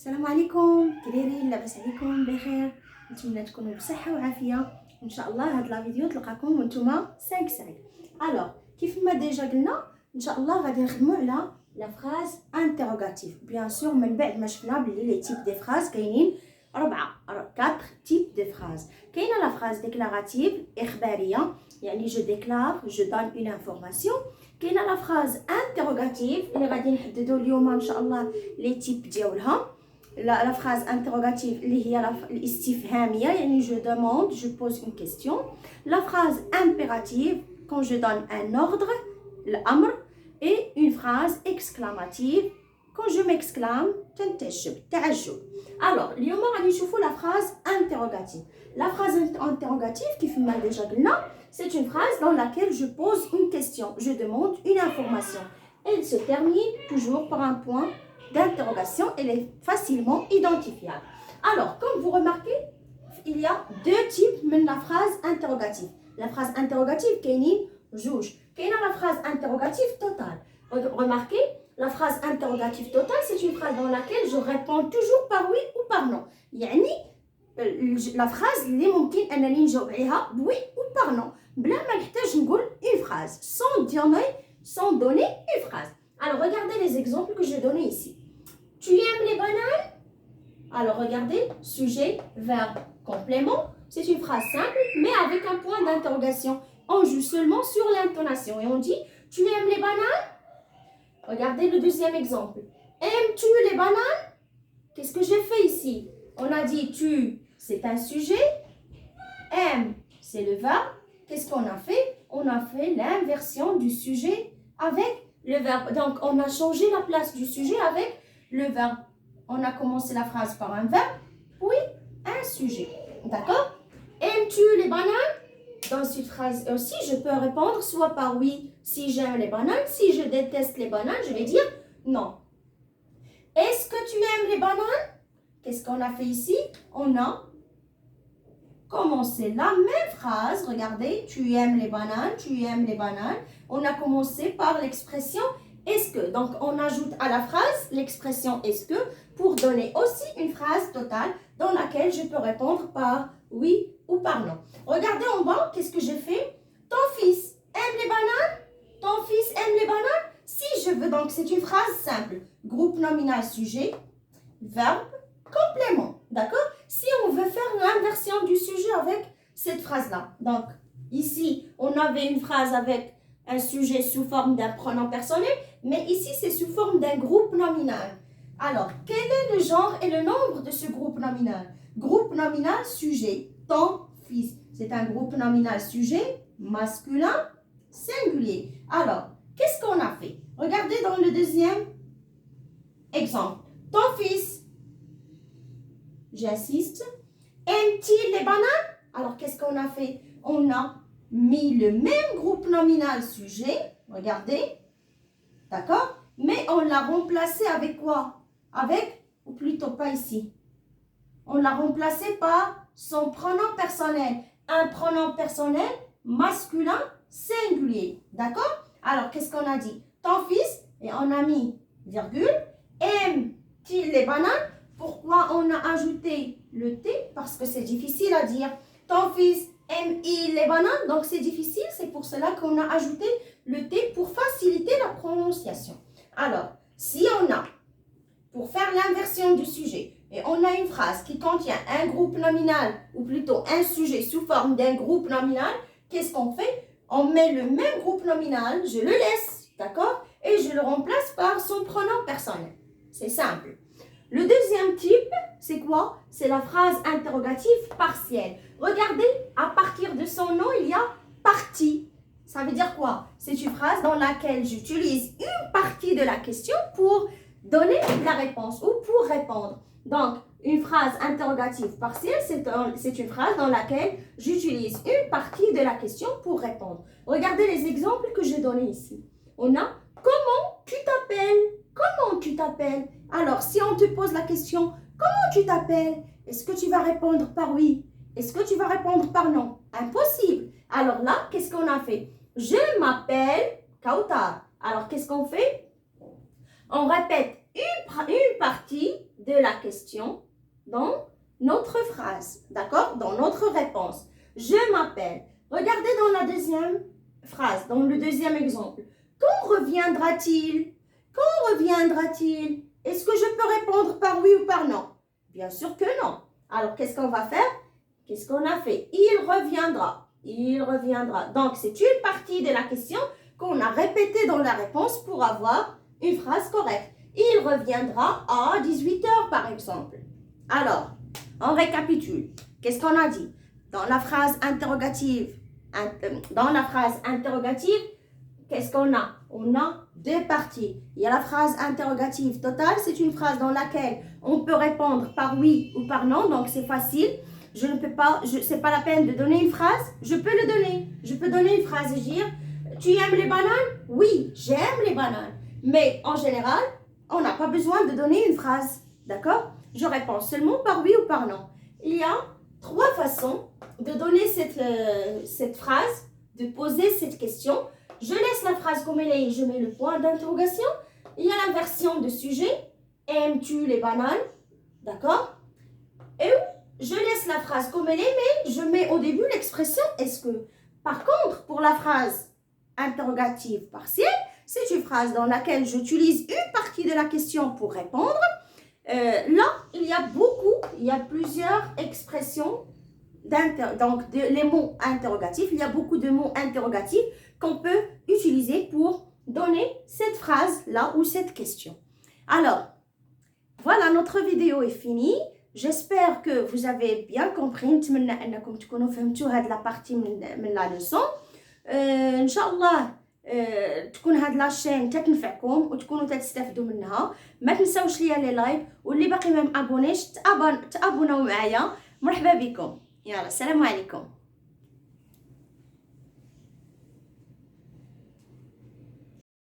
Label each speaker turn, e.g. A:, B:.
A: السلام عليكم كدايرين؟ لاباس عليكم بخير؟ نتمنى تكونوا بصحه وعافيه ان شاء الله. هاد لا فيديو تلقاكم وانتم 5 ساعات. الوغ كيف ما ديجا قلنا ان شاء الله غادي نخدموا على لا فراز انتروغاتيف. بيان سور من بعد ما شفنا بلي لي تيب دي فراز كاينين 4 تيب دي فراز. كاينه لا فراز ديكلاراتيف اخباريه، يعني جو ديكلار جو دون اون انفورماسيون. كاينه لا فراز انتروغاتيف اللي غادي نحددوا اليوم ان شاء الله لي تيب ديالها. La phrase interrogative اللي هي الاستفهامية، يعني je demande, je pose une question. La phrase impérative quand je donne un ordre, الأمر. Et une phrase exclamative quand je m'exclame, تعجب. Alors اليوم غادي نشوفوا la phrase interrogative. La phrase interrogative كيف ما déjà قلنا c'est une phrase dans laquelle je pose une question, je demande une information. Elle se termine toujours par un point d'interrogation, elle est facilement identifiable. Alors, comme vous remarquez, il y a 2 types de la phrase interrogative. La phrase interrogative, كاينين جوج. كاينه la phrase interrogative totale. Remarquez, la phrase interrogative totale, c'est une phrase dans laquelle je réponds toujours par oui ou par non. يعني la phrase اللي ممكن انني نجاوب عليها بوي ou par non بلا ما نحتاج نقول une phrase sans donner une phrase. Alors, regardez les exemples que je donnais ici. Tu aimes les bananes? Alors, regardez, sujet, verbe, complément. C'est une phrase simple, mais avec un point d'interrogation. On joue seulement sur l'intonation et on dit, tu aimes les bananes? Regardez le deuxième exemple. Aimes-tu les bananes? Qu'est-ce que j'ai fait ici? On a dit tu, c'est un sujet. Aime, c'est le verbe. Qu'est-ce qu'on a fait? On a fait l'inversion du sujet avec le verbe. Donc, on a changé la place du sujet avec le verbe. On a commencé la phrase par un verbe, puis un sujet. D'accord? Aimes-tu les bananes? Dans cette phrase aussi, je peux répondre soit par oui, si j'aime les bananes. Si je déteste les bananes, je vais dire non. Est-ce que tu aimes les bananes? Qu'est-ce qu'on a fait ici? On a commencé la même phrase. Regardez, tu aimes les bananes, tu aimes les bananes. On a commencé par l'expression est-ce que. Donc, on ajoute à la phrase l'expression est-ce que pour donner aussi une phrase totale dans laquelle je peux répondre par oui ou par non. Regardez en bas, qu'est-ce que j'ai fait? Ton fils aime les bananes? Ton fils aime les bananes? Si je veux, donc c'est une phrase simple. Groupe nominal sujet, verbe, complément. D'accord? Si on veut faire l'inversion du sujet avec cette phrase-là. Donc, ici, on avait une phrase avec un sujet sous forme d'un pronom personnel, mais ici, c'est sous forme d'un groupe nominal. Alors, quel est le genre et le nombre de ce groupe nominal? Groupe nominal sujet, ton fils. C'est un groupe nominal sujet, masculin, singulier. Alors, qu'est-ce qu'on a fait? Regardez dans le deuxième exemple. Ton fils, j'insiste, aime-t-il les bananes? Alors, qu'est-ce qu'on a fait? On a mis le même groupe nominal sujet, regardez, d'accord? Mais on l'a remplacé avec quoi? Avec, ou plutôt pas ici. On l'a remplacé par son pronom personnel. Un pronom personnel masculin singulier, d'accord? Alors, qu'est-ce qu'on a dit? Ton fils, et on a mis virgule, aime-t-il les bananes? Pourquoi on a ajouté le T? Parce que c'est difficile à dire. Ton fils aime-il les bananes? Donc c'est difficile, c'est pour cela qu'on a ajouté le T pour faciliter la prononciation. Alors, si on a, pour faire l'inversion du sujet, et on a une phrase qui contient un groupe nominal, ou plutôt un sujet sous forme d'un groupe nominal, qu'est-ce qu'on fait? On met le même groupe nominal, je le laisse, d'accord? Et je le remplace par son pronom personnel. C'est simple. Le deuxième type, c'est quoi? C'est la phrase interrogative partielle. Regardez, à partir de son nom, il y a partie. Ça veut dire quoi? C'est une phrase dans laquelle j'utilise une partie de la question pour donner la réponse ou pour répondre. Donc, une phrase interrogative partielle, c'est une phrase dans laquelle j'utilise une partie de la question pour répondre. Regardez les exemples que j'ai donnés ici. On a comment tu t'appelles? Comment tu t'appelles? Alors, si on te pose la question, comment tu t'appelles? Est-ce que tu vas répondre par oui? Est-ce que tu vas répondre par non? Impossible. Alors là, qu'est-ce qu'on a fait? Je m'appelle Kautar. Alors, qu'est-ce qu'on fait? On répète une partie de la question dans notre phrase, d'accord? Dans notre réponse. Je m'appelle. Regardez dans la deuxième phrase, dans le deuxième exemple. Quand reviendra-t-il? Quand reviendra-t-il? Est-ce que je peux répondre par oui ou par non? Bien sûr que non. Alors, qu'est-ce qu'on va faire? Qu'est-ce qu'on a fait? Il reviendra. Il reviendra. Donc, c'est une partie de la question qu'on a répétée dans la réponse pour avoir une phrase correcte. Il reviendra à 18h, par exemple. Alors, on récapitule. Qu'est-ce qu'on a dit? Dans la phrase interrogative, qu'est-ce qu'on a? On a deux parties. Il y a la phrase interrogative totale, c'est une phrase dans laquelle on peut répondre par oui ou par non, donc c'est facile. Je ne peux pas, c'est pas la peine de donner une phrase, je peux le donner. Je peux donner une phrase et dire, tu aimes les bananes? Oui, j'aime les bananes. Mais en général, on n'a pas besoin de donner une phrase, d'accord? Je réponds seulement par oui ou par non. Il y a trois façons de donner cette phrase, de poser cette question. Je laisse la phrase comme elle est et je mets le point d'interrogation. Il y a l'inversion de sujet. Aimes-tu les bananes? D'accord? Et je laisse la phrase comme elle est, mais je mets au début l'expression est-ce que. Par contre, pour la phrase interrogative partielle, c'est une phrase dans laquelle j'utilise une partie de la question pour répondre. Là, il y a plusieurs expressions, donc les mots interrogatifs. Il y a beaucoup de mots interrogatifs qu'on peut utiliser pour donner cette phrase-là ou cette question. Alors, voilà, notre vidéo est finie. J'espère que vous avez bien compris. نتمنى أنكم تكونوا فهمتوا هاد la partie من la leçon. إن شاء الله تكون هاد لاشين تتنفعكم وتكونوا تستفدوا منها. ما تنساوش ليا لي لايك واللي باقي ما مابونيش تابوناو معايا. مرحبا بكم. يلا السلام عليكم.